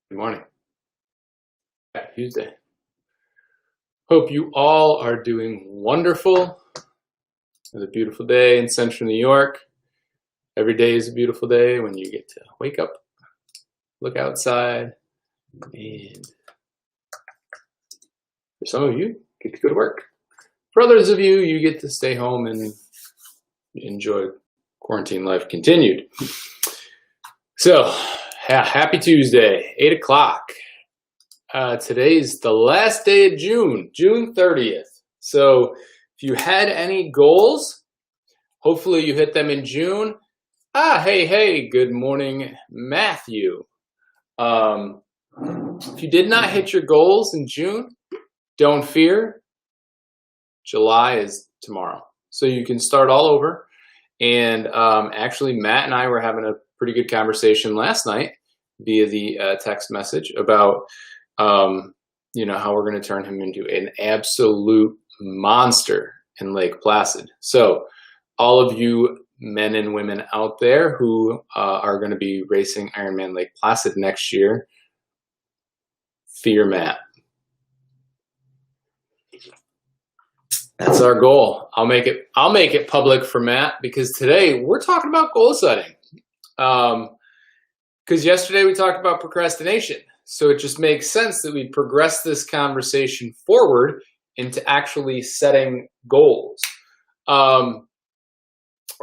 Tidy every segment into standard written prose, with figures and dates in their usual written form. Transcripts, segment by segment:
Good morning. Happy Tuesday. Hope you all are doing wonderful. It's a beautiful day in central New York. Every day is a beautiful day when you get to wake up, look outside, and for some of you, get to go to work. For others of you, you get to stay home and enjoy quarantine life continued. So, happy Tuesday, 8 o'clock. Today's the last day of June 30th. So if you had any goals, hopefully you hit them in June. Hey, good morning, Matthew. If you did not hit your goals in June, don't fear. July is tomorrow. So you can start all over. And actually, Matt and I were having a pretty good conversation last night via the text message about how we're going to turn him into an absolute monster in Lake Placid. So all of you men and women out there who are going to be racing Ironman Lake Placid next year, fear Matt. That's our goal. I'll make it public for Matt, because today we're talking about goal setting. Because yesterday we talked about procrastination. So it just makes sense that we progress this conversation forward into actually setting goals. I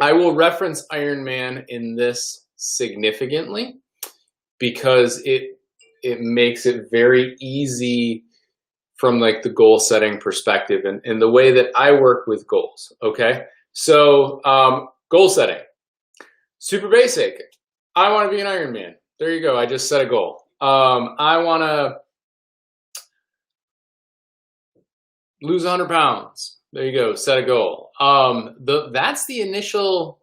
will reference Ironman in this significantly because it makes it very easy from like the goal setting perspective and the way that I work with goals. Okay. So, goal setting, super basic. I want to be an Ironman. There you go. I just set a goal. I want to lose 100 pounds. There you go. Set a goal. That's the initial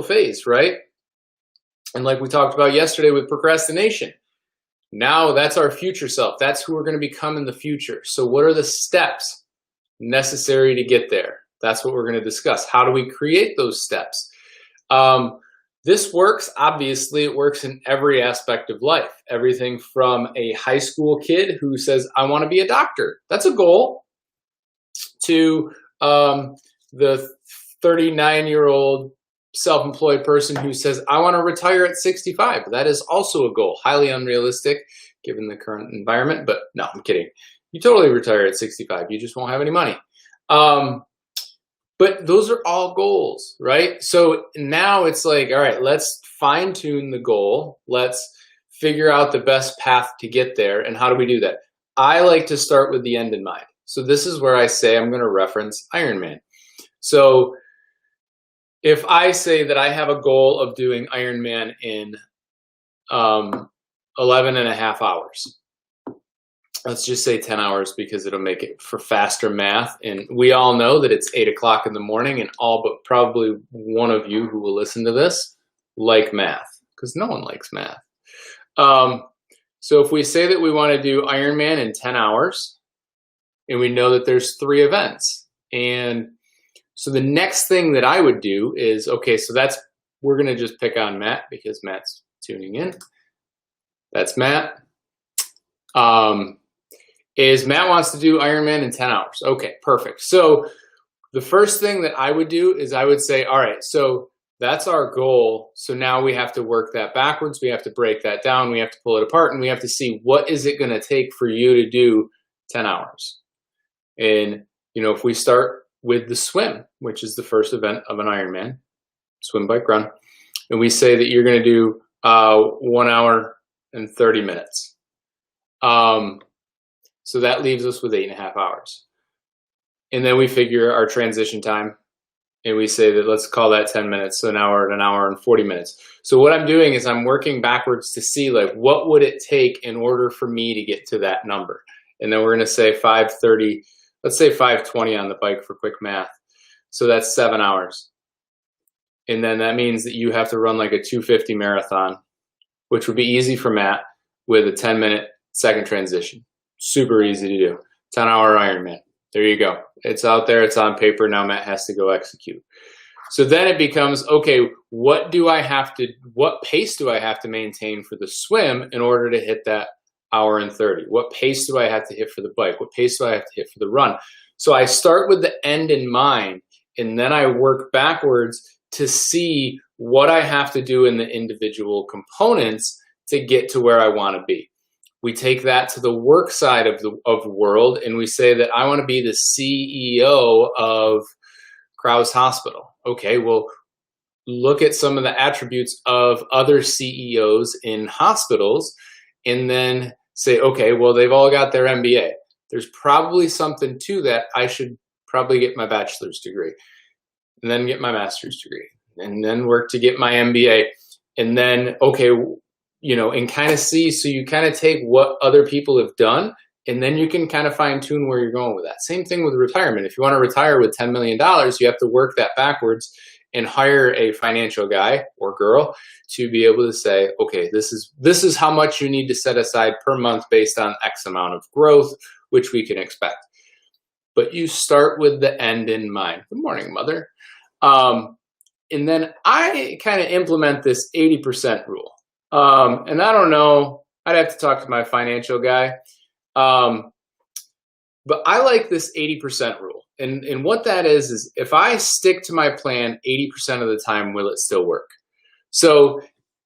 phase, right? And like we talked about yesterday with procrastination, now that's our future self. That's who we're going to become in the future. So what are the steps necessary to get there? That's what we're going to discuss. How do we create those steps? This works, obviously, it works in every aspect of life. Everything from a high school kid who says, I want to be a doctor. That's a goal. To the 39-year-old self-employed person who says, I want to retire at 65. That is also a goal. Highly unrealistic given the current environment, but no, I'm kidding. You totally retire at 65. You just won't have any money. But those are all goals, right? So now it's like, all right, let's fine tune the goal. Let's figure out the best path to get there. And how do we do that? I like to start with the end in mind. So this is where I say I'm going to reference Ironman. So if I say that I have a goal of doing Ironman in 11 and a half hours, let's just say 10 hours because it'll make it for faster math. And we all know that it's 8 o'clock in the morning, and all but probably one of you who will listen to this like math, because no one likes math. So if we say that we want to do Ironman in 10 hours, and we know that there's 3 events, and so the next thing that I would do is, okay, so we're going to just pick on Matt because Matt's tuning in. That's Matt. Is Matt wants to do Ironman in 10 hours. Okay, perfect. So the first thing that I would do is I would say, all right, so that's our goal. So now we have to work that backwards. We have to break that down. We have to pull it apart, and we have to see what is it going to take for you to do 10 hours. And, if we start with the swim, which is the first event of an Ironman, swim, bike, run, and we say that you're going to do 1 hour and 30 minutes. So that leaves us with 8.5 hours. And then we figure our transition time, and we say that let's call that 10 minutes. So now we're at 1 hour and 40 minutes. So what I'm doing is I'm working backwards to see like what would it take in order for me to get to that number. And then we're going to say 5:30, let's say 5:20 on the bike for quick math. So that's 7 hours. And then that means that you have to run like a 250 marathon, which would be easy for Matt with a 10-minute second transition. Super easy to do. 10-hour Ironman. There you go. It's out there. It's on paper. Now Matt has to go execute. So then it becomes, okay, what pace do I have to maintain for the swim in order to hit that hour and 30? What pace do I have to hit for the bike? What pace do I have to hit for the run? So I start with the end in mind, and then I work backwards to see what I have to do in the individual components to get to where I want to be. We take that to the work side of the world, and we say that I want to be the CEO of Krause Hospital. Okay, well, look at some of the attributes of other CEOs in hospitals, and then say, okay, well, they've all got their MBA. There's probably something to that. I should probably get my bachelor's degree, and then get my master's degree, and then work to get my MBA. And then, okay, and kind of see, so you kind of take what other people have done, and then you can kind of fine tune where you're going with that. Same thing with retirement. If you want to retire with $10 million, you have to work that backwards and hire a financial guy or girl to be able to say, okay, this is how much you need to set aside per month based on X amount of growth, which we can expect. But you start with the end in mind. Good morning, mother. And then I kind of implement this 80% rule. And I don't know, I'd have to talk to my financial guy. But I like this 80% rule. And what that is if I stick to my plan 80% of the time, will it still work? So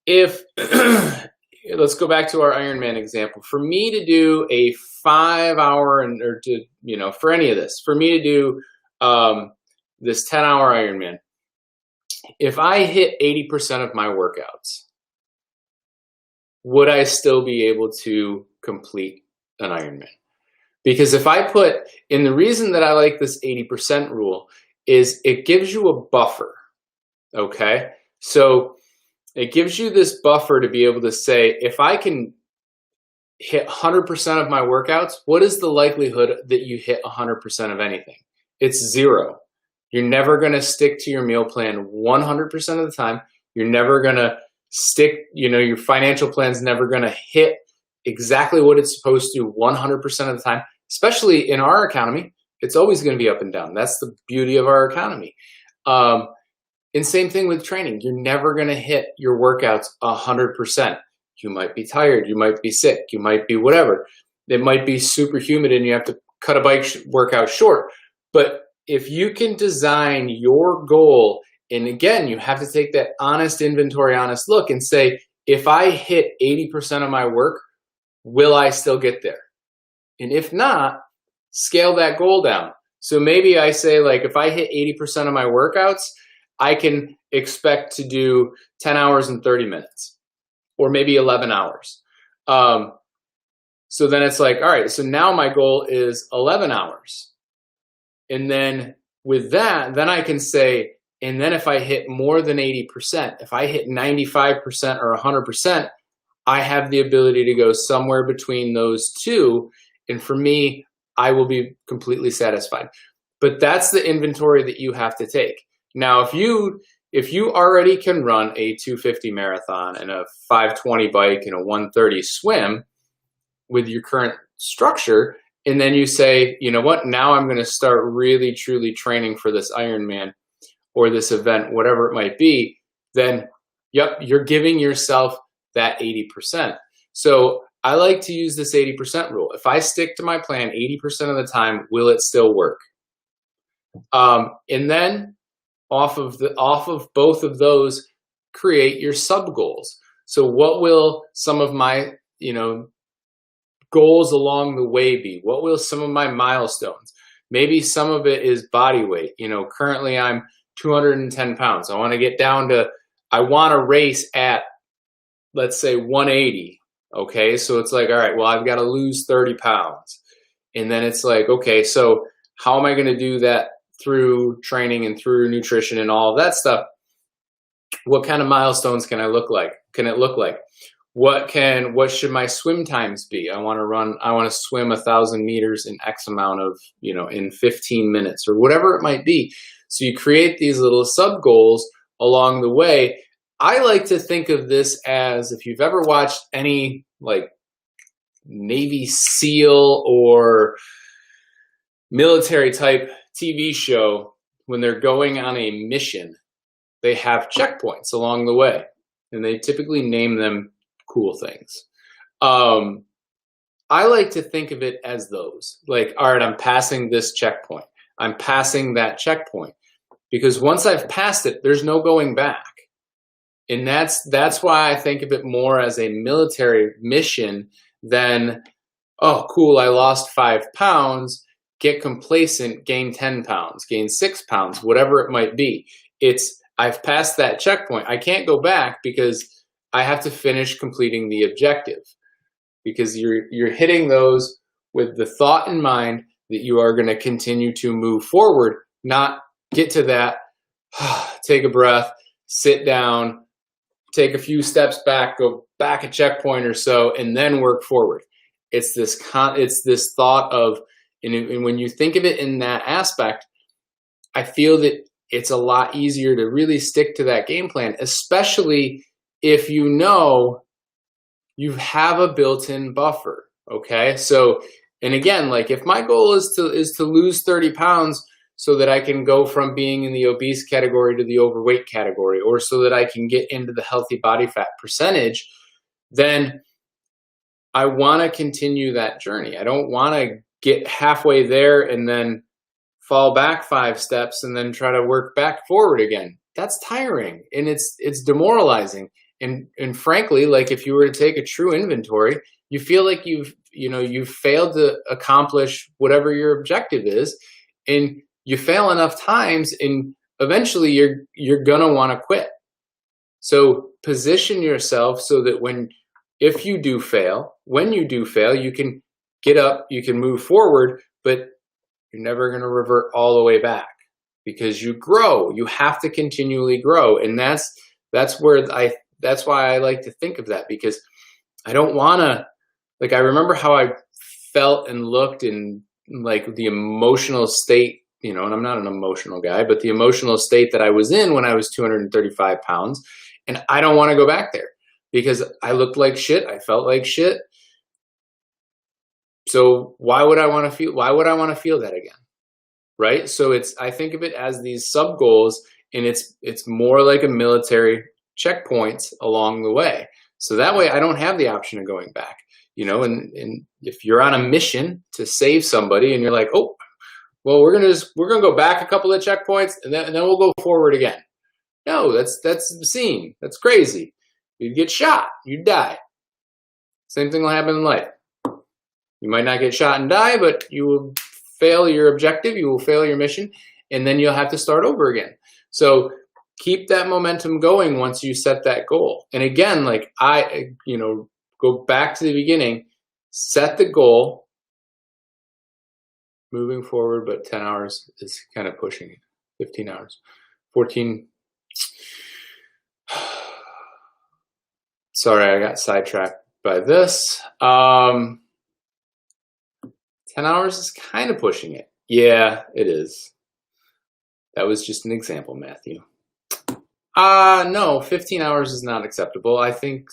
if, let's go back to our Ironman example. For me to do a 5 hour, for any of this, for me to do this 10-hour Ironman, if I hit 80% of my workouts, would I still be able to complete an Ironman? Because if I and the reason that I like this 80% rule is it gives you a buffer, okay? So it gives you this buffer to be able to say, if I can hit 100% of my workouts, what is the likelihood that you hit 100% of anything? It's 0. You're never going to stick to your meal plan 100% of the time. You're never going to stick, your financial plan's never going to hit exactly what it's supposed to 100% of the time. Especially in our economy, it's always going to be up and down. That's the beauty of our economy. And same thing with training. You're never going to hit your workouts 100%. You might be tired. You might be sick. You might be whatever. It might be super humid and you have to cut a bike workout short. But if you can design your goal, and again, you have to take that honest inventory, honest look and say, if I hit 80% of my work, will I still get there? And if not, scale that goal down. So maybe I say, like, if I hit 80% of my workouts, I can expect to do 10 hours and 30 minutes, or maybe 11 hours. So then it's like, all right, so now my goal is 11 hours. And then with that, then I can say, and then if I hit more than 80%, if I hit 95% or 100%, I have the ability to go somewhere between those two. And for me, I will be completely satisfied. But that's the inventory that you have to take. Now, if you already can run a 250 marathon and a 520 bike and a 130 swim with your current structure, and then you say, you know what, now I'm going to start really, truly training for this Ironman or this event, whatever it might be, then, yep, you're giving yourself that 80%. So I like to use this 80% rule. If I stick to my plan 80% of the time, will it still work? And then off of both of those, create your sub goals. So what will some of my, goals along the way be? What will some of my milestones? Maybe some of it is body weight. Currently I'm 210 pounds. I want to get down to, I want to race at, let's say 180. Okay. So it's like, all right, well, I've got to lose 30 pounds. And then it's like, okay, so how am I going to do that through training and through nutrition and all of that stuff? What kind of milestones can it look like? What should my swim times be? I want to swim 1,000 meters in X amount of, in 15 minutes or whatever it might be. So you create these little sub goals along the way. I like to think of this as, if you've ever watched any like Navy SEAL or military type TV show, when they're going on a mission, they have checkpoints along the way, and they typically name them cool things. I like to think of it as those. Like, all right, I'm passing this checkpoint. I'm passing that checkpoint. Because once I've passed it, there's no going back. And that's why I think of it more as a military mission than, oh, cool, I lost 5 pounds, get complacent, gain 10 pounds, gain 6 pounds, whatever it might be. It's, I've passed that checkpoint. I can't go back because I have to finish completing the objective. Because you're hitting those with the thought in mind that you are going to continue to move forward, not get to that, take a breath, sit down, take a few steps back, go back a checkpoint or so, and then work forward. It's this thought of, and when you think of it in that aspect, I feel that it's a lot easier to really stick to that game plan, especially if you know you have a built-in buffer. Okay, so, and again, like if my goal is to lose 30 pounds so that I can go from being in the obese category to the overweight category, or so that I can get into the healthy body fat percentage, then I want to continue that journey. I don't want to get halfway there and then fall back 5 steps and then try to work back forward again. That's tiring and it's demoralizing. And frankly, like if you were to take a true inventory, you feel like you've failed to accomplish whatever your objective is, and you fail enough times and eventually you're gonna want to quit. So position yourself so that when you do fail, you can get up, you can move forward, but you're never going to revert all the way back because you grow. You have to continually grow. And that's why I like to think of that, because I don't want to, like, I remember how I felt and looked in like the emotional state, and I'm not an emotional guy, but the emotional state that I was in when I was 235 pounds. And I don't want to go back there because I looked like shit. I felt like shit. So why would I want to feel that again? Right? So I think of it as these sub goals, and it's more like a military checkpoint along the way. So that way I don't have the option of going back, and if you're on a mission to save somebody and you're like, oh, well, we're going to go back a couple of checkpoints and then we'll go forward again. No, that's obscene. That's crazy. You'd get shot. You'd die. Same thing will happen in life. You might not get shot and die, but you will fail your objective. You will fail your mission, and then you'll have to start over again. So keep that momentum going once you set that goal. And again, like go back to the beginning, set the goal, moving forward, but 10 hours is kind of pushing it. 15 hours, 14. Sorry, I got sidetracked by this. 10 hours is kind of pushing it. Yeah, it is. That was just an example, Matthew. No, 15 hours is not acceptable. I think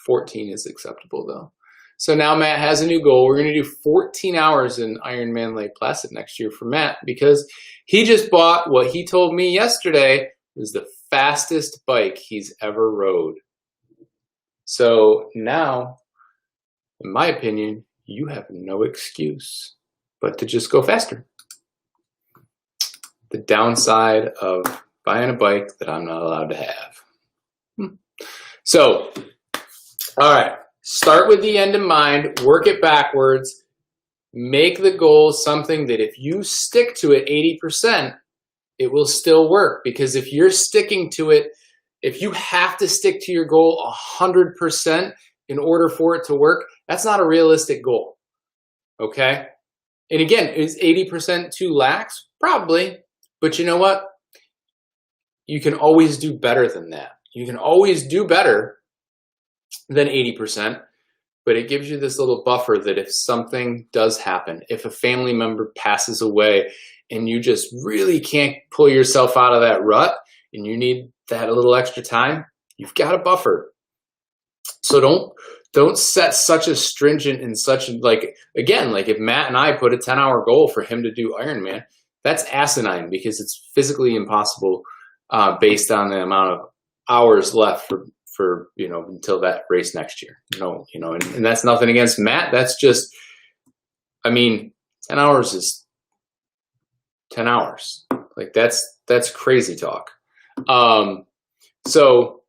14 is acceptable, though. So now Matt has a new goal. We're going to do 14 hours in Ironman Lake Placid next year for Matt, because he just bought what he told me yesterday was the fastest bike he's ever rode. So now, in my opinion, you have no excuse but to just go faster. The downside of buying a bike that I'm not allowed to have. So, all right, start with the end in mind, work it backwards, make the goal something that if you stick to it 80%, it will still work. Because if you're sticking to it, if you have to stick to your goal 100% in order for it to work, that's not a realistic goal. Okay? And again, is 80% too lax? Probably. But you know what? You can always do better than that. You can always do better than 80%, but it gives you this little buffer that if something does happen, if a family member passes away and you just really can't pull yourself out of that rut and you need that a little extra time, you've got a buffer. So don't set such a stringent and such, like, again, like if Matt and I put a 10-hour goal for him to do Ironman, that's asinine because it's physically impossible based on the amount of hours left for, until that race next year. And that's nothing against Matt. That's just, I mean, 10 hours is 10 hours. Like that's crazy talk. So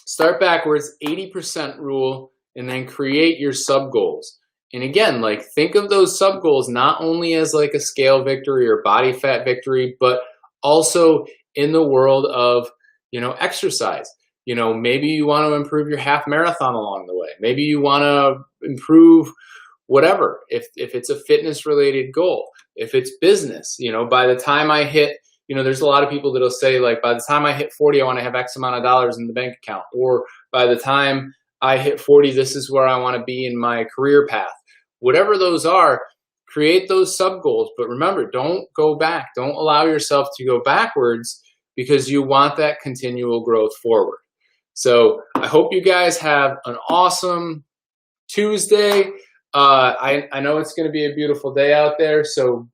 start backwards, 80% rule, and then create your sub goals. And again, like, think of those sub goals not only as like a scale victory or body fat victory, but also in the world of, exercise. Maybe you want to improve your half marathon along the way. Maybe you want to improve whatever, if it's a fitness related goal, if it's business, by the time I hit, there's a lot of people that'll say, like, by the time I hit 40, I want to have X amount of dollars in the bank account, or by the time I hit 40, this is where I want to be in my career path. Whatever those are, create those sub goals. But remember, don't go back. Don't allow yourself to go backwards, because you want that continual growth forward. So I hope you guys have an awesome Tuesday. I know it's going to be a beautiful day out there. So,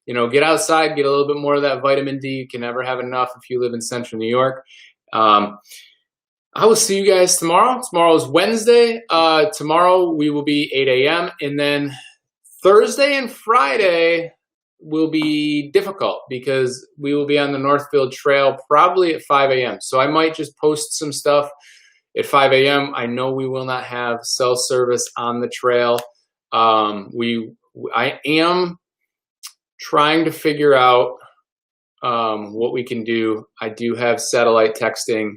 get outside, get a little bit more of that vitamin D. You can never have enough if you live in central New York. I will see you guys tomorrow. Tomorrow is Wednesday. Tomorrow we will be 8 a.m. And then Thursday and Friday will be difficult, because we will be on the Northfield Trail probably at 5 a.m. So I might just post some stuff at 5 a.m. I know we will not have cell service on the trail. I am trying to figure out what we can do. I do have satellite texting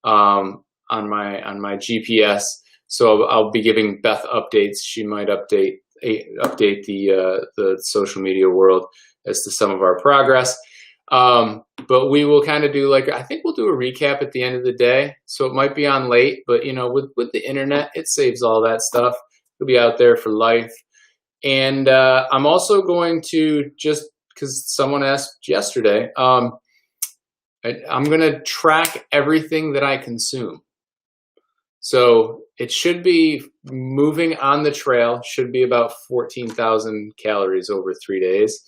on my GPS, so I'll be giving Beth updates. She might update the social media world as to some of our progress. But we will kind of do, like, I think we'll do a recap at the end of the day. So it might be on late, but with the internet, it saves all that stuff. It'll be out there for life. And I'm also going to, just because someone asked yesterday, I'm going to track everything that I consume. So it should be, moving on the trail should be about 14,000 calories over 3 days.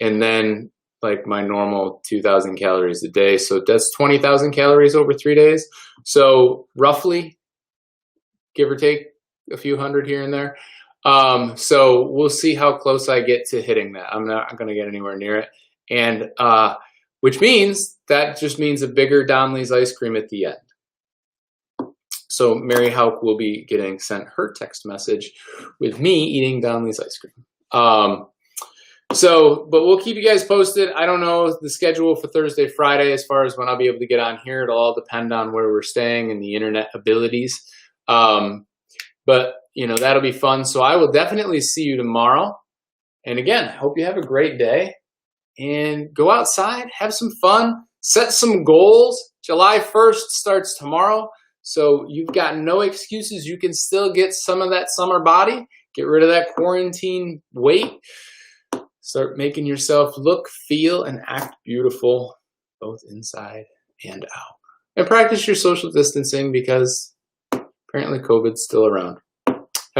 And then, like, my normal 2,000 calories a day. So that's 20,000 calories over 3 days. So roughly, give or take a few hundred here and there. So we'll see how close I get to hitting that. I'm not going to get anywhere near it. And which means that just means a bigger Donley's ice cream at the end. So Mary Hauk will be getting sent her text message with me eating Donley's ice cream. But we'll keep you guys posted. I don't know the schedule for Thursday, Friday, as far as when I'll be able to get on here. It'll all depend on where we're staying and the internet abilities. But that'll be fun. So I will definitely see you tomorrow. And again, I hope you have a great day, and go outside, have some fun, set some goals. July 1st starts tomorrow. So you've got no excuses. You can still get some of that summer body, get rid of that quarantine weight. Start making yourself look, feel, and act beautiful, both inside and out. And practice your social distancing, because apparently COVID's still around.